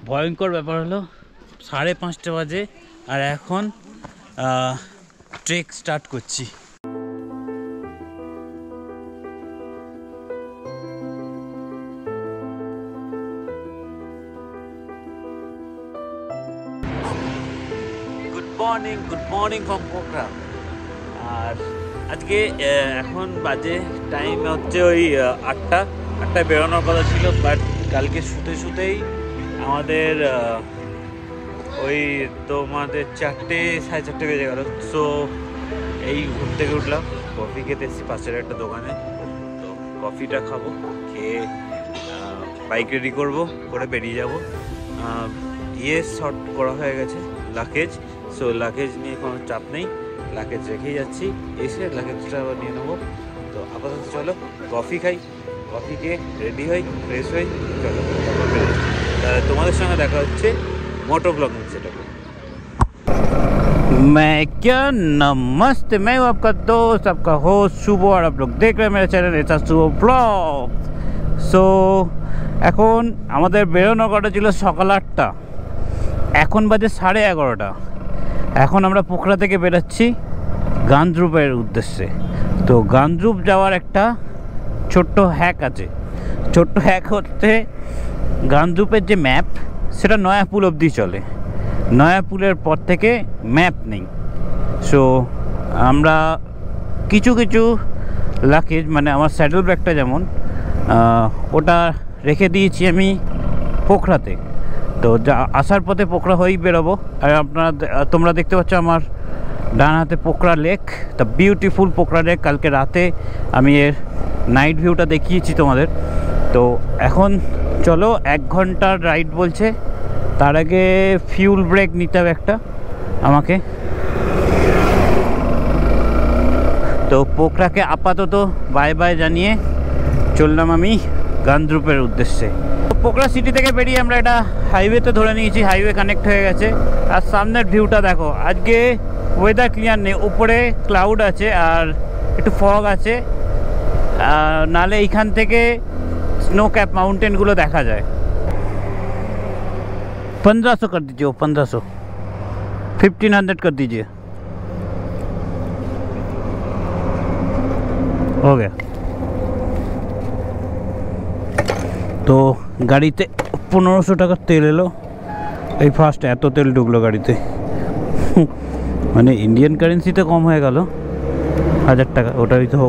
ভয়ঙ্কর ব্যাপার হলো 5:30 বাজে আর এখন ট্রেক স্টার্ট করছি। Good morning from Pokhara. আর আজকে এখন বাজে টাইম হচ্ছে ওই 8টায় বেরোনোর কথা ছিল, বাট কালকে শুতেই আমাদের ওই তোমাদের 4:30 বেজে গেল। সো এই ঘুম থেকে উঠলাম, কফি খেতে এসেছি পাশের একটা দোকানে। তো কফিটা খাবো, খেয়ে বাইক রেডি করে বেরিয়ে যাব। শর্ট করা হয়ে গেছে লাগেজ, সো লাগেজ নিয়ে কোনো চাপ নেই, লাগেজ রেখেই যাচ্ছি। এসে লাগেজটা আবার নিয়ে নেবো। তো আপাতত চলো কফি খাই, কফি খেয়ে রেডি হই, ফ্রেশ হই, চলো তোমাদের সঙ্গে দেখা হচ্ছে मोटो ब्लॉगिंग सेटअप। मैं क्या नमस्ते, मैं हूँ आपका दोस्त, आपका होस्ट शुभ, और आप लोग देख रहे हैं मेरा चैनल এটা শুভ ব্লগ। সো এখন আমাদের বেরোনোর কথা ছিল সকাল 8টা, এখন বাজে 11:30। এখন আমরা পোখরা থেকে বেরোচ্ছি গান্দ্রুপের উদ্দেশ্যে। তো গান্দ্রুপ যাওয়ার একটা ছোট্ট হ্যাক আছে। ছোট্ট হ্যাক হচ্ছে গান্দ্রুপের যে ম্যাপ সেটা নয়াপুল অবধি চলে, নয়াপুলের পর থেকে ম্যাপ নেই। সো আমরা কিছু লাগেজ, মানে আমার স্যাডেল ব্যাগটা যেমন, ওটা রেখে দিয়েছি আমি পোখরাতে। তো আসার পথে পোখরা হয়েই বেরোবো। আর তোমরা দেখতে পাচ্ছ আমার ডান হাতে Pokhara lake, the beautiful Pokhara lake. কালকে রাতে আমি এর নাইট ভিউটা দেখিয়েছি তোমাদের। তো এখন চলো 1 ঘন্টার রাইড বলছে, তার আগে ফিউল ব্রেক নিতে হবে একটা আমাকে। তো পোখরাকে আপাতত বাই বাই জানিয়ে চললাম আমি গান্দ্রুপের উদ্দেশ্যে। পোখরা সিটি থেকে বেরিয়ে আমরা এটা হাইওয়েতে ধরে নিয়েছি, হাইওয়ে কানেক্ট হয়ে গেছে। আর সামনের ভিউটা দেখো, আজকে ওয়েদার ক্লিয়ার নেই, উপরে ক্লাউড আছে আর একটু ফগ আছে, নালে এইখান থেকে स्नो कैप माउंटेन गुलो देखा जाए। 1500 कर दीजिए, 1500, 1500 कर दीजिए, हो गया। तो गाड़ीते 1500 টাকার তেল এলো, এই ফার্স্ট এত তেল ঢুকলো গাড়িতে। মানে ইন্ডিয়ান কারেন্সিতে কম হয়ে গেল 1000 টাকা,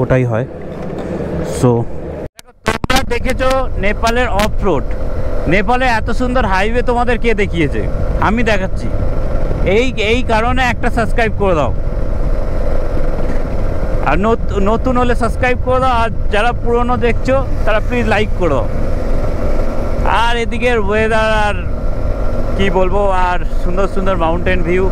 ওটাই হয়। সো দেখেছো নেপালের অফ রোড, নেপালে এত সুন্দর হাইওয়ে তোমাদের কে দেখিয়েছে? আমি দেখাচ্ছি। এই কারণে একটা সাবস্ক্রাইব করে দাও, আর নতুন হলে সাবস্ক্রাইব করে দাও, আর যারা পুরনো দেখছো তারা প্লিজ লাইক করে দাও। আর এদিকের ওয়েদার আর কি বলবো, আর সুন্দর মাউন্টেন ভিউ।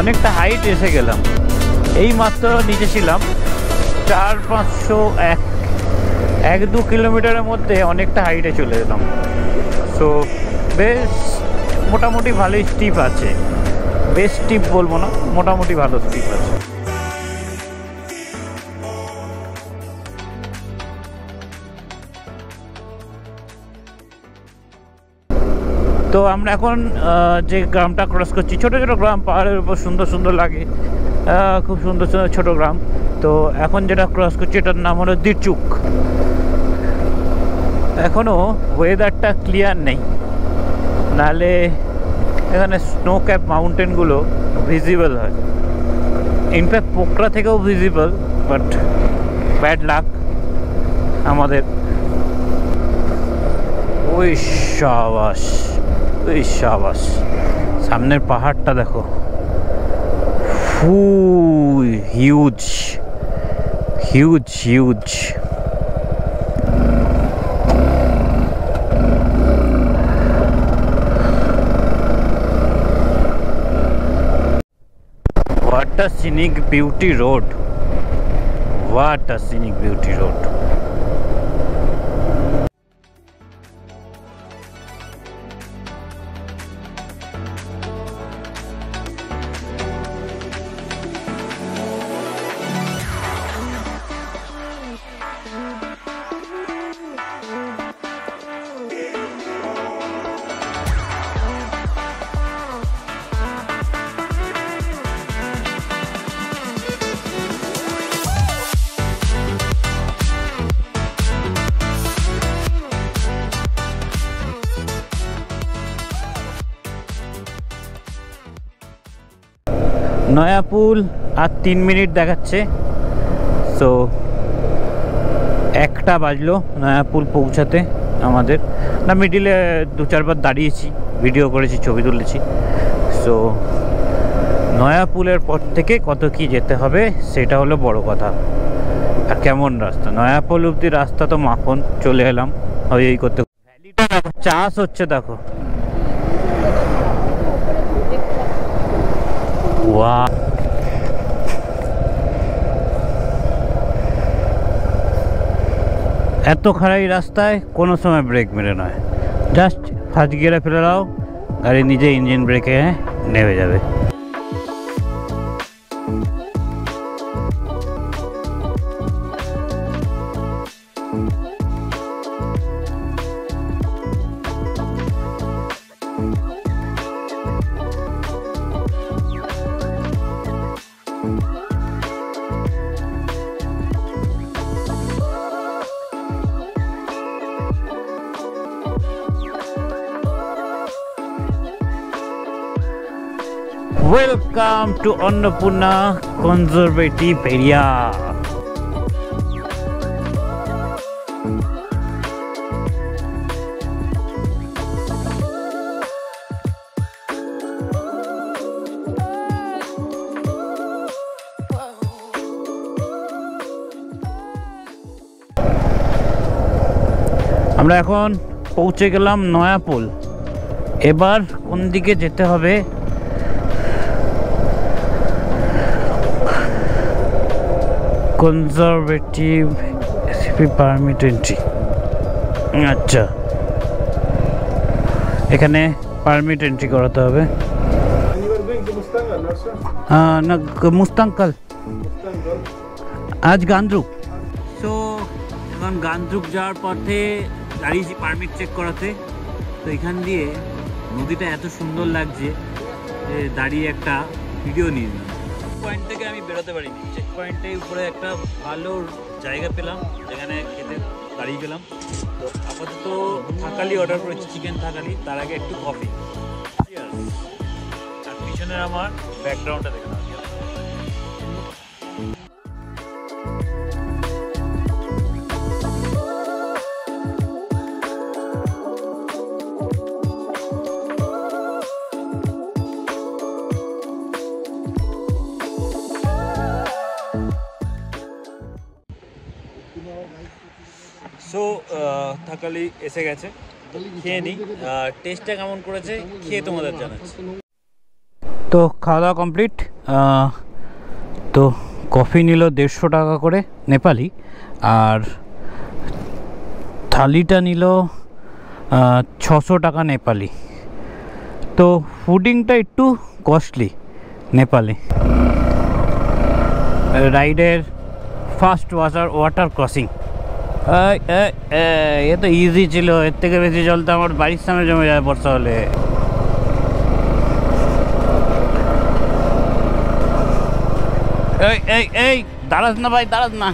অনেকটা হাইট এসে গেলাম, এই মাত্র নিচে ছিলাম 4-500-1-2 কিলোমিটারের মধ্যে অনেকটা হাইটে চলে এলাম। সো বেশ মোটামুটি ভালোই স্টিপ আছে, বেশ স্টিপ বলবো না, মোটামুটি ভালো স্টিপ আছে। তো আমরা এখন যে গ্রামটা ক্রস করছি, ছোট গ্রাম, পাহাড়ের উপর সুন্দর লাগে, খুব সুন্দর ছোট গ্রাম। তো এখন যেটা ক্রস করছি এটার নাম হলো দিরচুক। এখনও ওয়েদারটা ক্লিয়ার নেই, নাহলে এখানে স্নো ক্যাপ মাউন্টেনগুলো ভিজিবল হয়। ইনফ্যাক্ট পোখরা থেকেও ভিজিবল, বাট ব্যাড লাক আমাদের। ওই শাবাশ, সামনের পাহাড়টা দেখো, huge huge huge. What a scenic beauty road. What a scenic beauty road. Nayapul আর 3 মিনিট দেখাচ্ছে। সো 1টা বাজলো নয়াপুল পৌঁছাতে আমাদের। না, মিডিলে 2-4 বার দাঁড়িয়েছি, ভিডিও করেছি, ছবি তুলেছি। সো নয়াপুলের পর থেকে কত কি যেতে হবে সেটা হলো বড় কথা। আর কেমন রাস্তা, নয়াপুল অব্দি রাস্তা তো মাখন, চলে এলাম এই করতে। ভ্যালিটা দেখো, চাষ হচ্ছে দেখো। ওয়াও, এত খারাপ রাস্তায় কোনো সময় ব্রেক মেরে নয়, জাস্ট ফার্স্ট গিয়ারে ফেলে দাও, গাড়ি নিজে ইঞ্জিন ব্রেকে নেমে যাবে। Welcome to Annapurna Conservative Area. আমরা এখন পৌঁছে গেলাম নয়াপুল। এবার কোন দিকে যেতে হবে? Conservative ACP permit entry. আচ্ছা, এখানে পারমিট এন্ট্রি করাতে হবে। না, মুস্তাঙ্কল, আজ গান্দ্রুক। সো এখন গান্দ্রুক যাওয়ার পথে দাঁড়িয়েছি পারমিট চেক করাতে। তো এখান দিয়ে নদীটা এত সুন্দর লাগছে যে দাঁড়িয়ে একটা ভিডিও নিয়ে নিলাম। পয়েন্ট থেকে আমি বেরোতে পারিনি, চেক পয়েন্টের উপরে একটা ভালো জায়গা পেলাম যেখানে খেতে দাঁড়িয়ে গেলাম। তো আপাতত থাকালি অর্ডার করেছি, চিকেন থাকালি, তার আগে একটু কফি। আর পিছনের আমার ব্যাকগ্রাউন্ডটা দেখে নাও। সো থাকালি এসে গেছে, খেয়ে নিই। টেস্টটা কেমন করেছে খেয়ে তোমাদের জানাচ্ছি। তো খাওয়া দাওয়া কমপ্লিট। তো কফি নিল 150 টাকা করে নেপালি, আর থালিটা নিল 600 টাকা নেপালি। তো ফুডিংটা একটু কস্টলি নেপালে। রাইডের ফার্স্ট ওয়াটার ক্রসিং, এ তো ইজি ছিল, এর থেকে বেশি জল তো আমার বাড়ির সামনে জমে যায় বর্ষা হলে। এই এই এই দাঁড়াস না ভাই, দাঁড়াস না।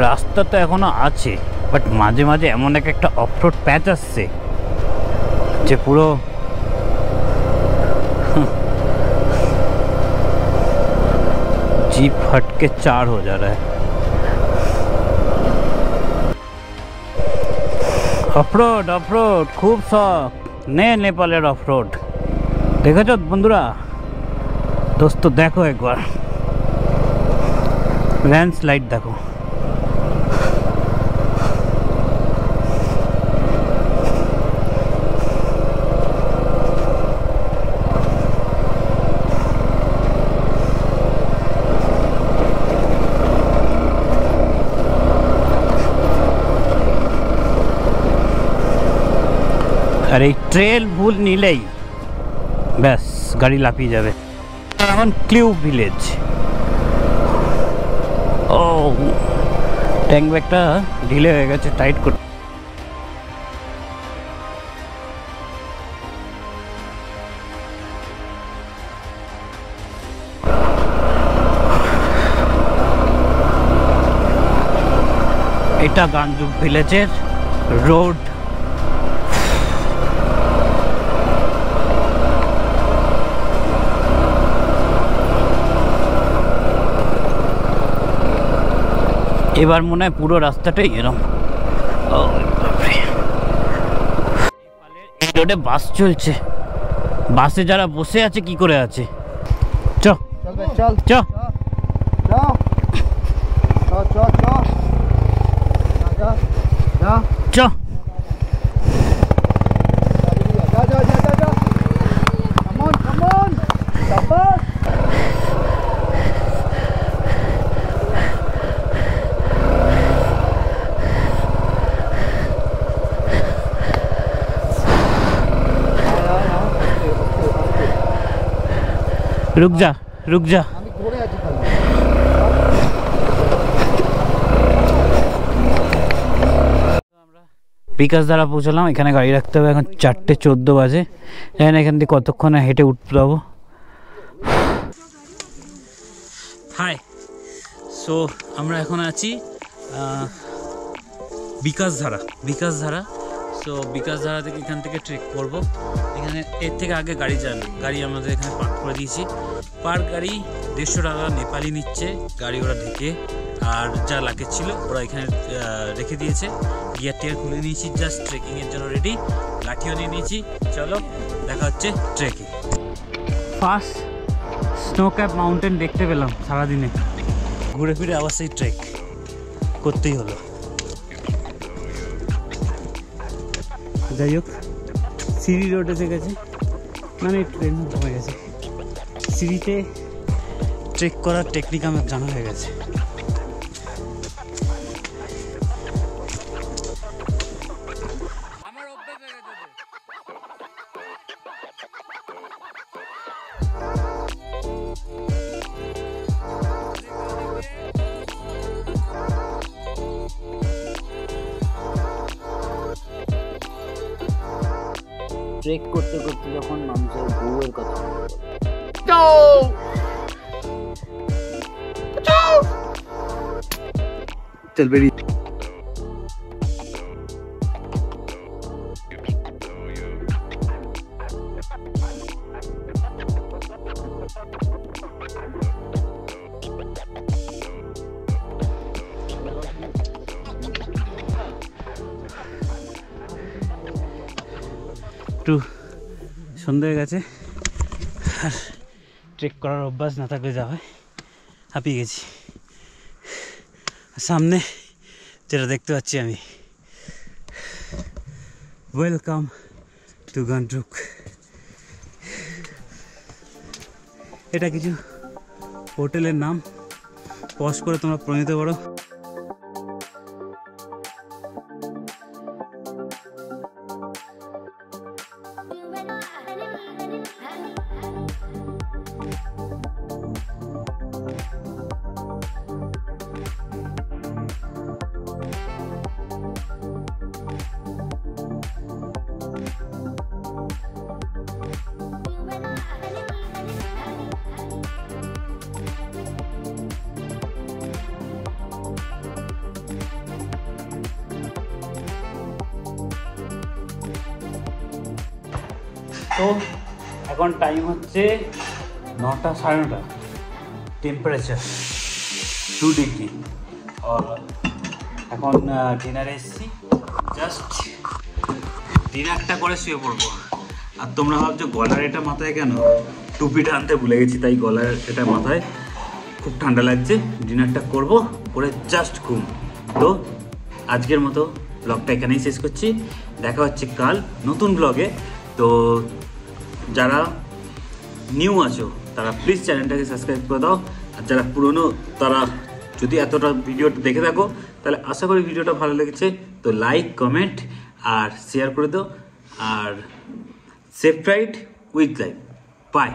রাস্তা তো এখনো আছে, বাট মাঝে মাঝে এমন একটা অফরোড প্যাচ আসছে যে পুরো जीप हटके 4 हो जा रहा है। অফরোড অফরোড খুব শখ নে নেপালের অফরোড দেখেছো বন্ধুরা দোস্ত দেখো একবার ল্যান্ডস্লাইড দেখো আর এই ট্রেল ভুল নিলেই ব্যাস গাড়ি লাফিয়ে যাবে। এখন ক্লিউ ভিলেজ। ও ট্যাঙ্ক ব্যাগটা ঢিলে হয়ে গেছে, টাইট করে। এটা গাঞ্জুক ভিলেজের রোড। এবার মনে হয় পুরো রাস্তাটাই এরকম। এই রোডে বাস চলছে, বাসে যারা বসে আছে কি করে আছে। চ চল চ চ रुक जा रुक जा। বিকাশ দ্বারা পৌঁছলাম, এখানে গাড়ি রাখতে হবে। এখন 4:14 বাজে, জানি না এখান থেকে কতক্ষণে হেঁটে উঠতে পারবো। হাই, সো আমরা এখন আছি বিকাশ ধারা। সো বিকাশ ধারা থেকে এখান থেকে ট্রেক করবো। এখানে এর থেকে আগে গাড়ি যান, গাড়ি আমাদের এখানে পার্ক করে দিয়েছি। পার গাড়ি 150 টাকা নেপালি নিচ্ছে, গাড়ি ওরা ঢেকে। আর যা লাগেজ ছিল ওরা এখানে রেখে দিয়েছে। গিয়ার টিয়ার খুলে নিয়েছি, জাস্ট ট্রেকিংয়ের জন্য রেডি। লাঠিও নিয়ে নিয়েছি, চলো দেখা হচ্ছে trekking. First snow cap mountain দেখতে পেলাম সারাদিনে, ঘুরে ফিরে আবার সেই ট্রেক করতেই হলো। যাই হোক, সিঁড়ি রোড এসে গেছে, মানে ট্রেন কমে গেছে। সিঁড়িতে ট্রেক করার টেকনিক আমার জানা হয়ে গেছে। ট্রেক করতে করতে যখন মানুষের বউয়ের কথা চল বেরি একটু সন্ধ্যা হয়ে গেছে, আর ট্রেক করার অভ্যাস না থাকলে যা হয়, হাঁপিয়ে গেছি। সামনে যেটা দেখতে পাচ্ছি আমি, ওয়েলকাম টু গাঞ্জুক। এটা কিছু হোটেলের নাম, পজ করে তোমরা পড়ে নিতে পারো। তো এখন টাইম হচ্ছে 9টা 9:30। Temperature 2 degree. এখন ডিনারে এসেছি, জাস্ট ডিনারটা করে শুয়ে পড়বো। আর তোমরা ভাবছো গলার এটা মাথায় কেন, টুপিটা আনতে ভুলে গেছি, তাই গলার এটা মাথায়, খুব ঠান্ডা লাগছে। ডিনারটা করব, করে জাস্ট ঘুম। তো আজকের মতো ব্লগটা এখানেই শেষ করছি, দেখা হচ্ছে কাল নতুন ব্লগে। তো যারা নিউ আছো তারা প্লিজ চ্যানেলটাকে সাবস্ক্রাইব করে দাও, আর যারা পুরনো তারা যদি এতটা ভিডিওটা দেখে থাকো তাহলে আশা করি ভিডিওটা ভালো লেগেছে, তো লাইক কমেন্ট আর শেয়ার করে দাও। আর safe ride with life, by.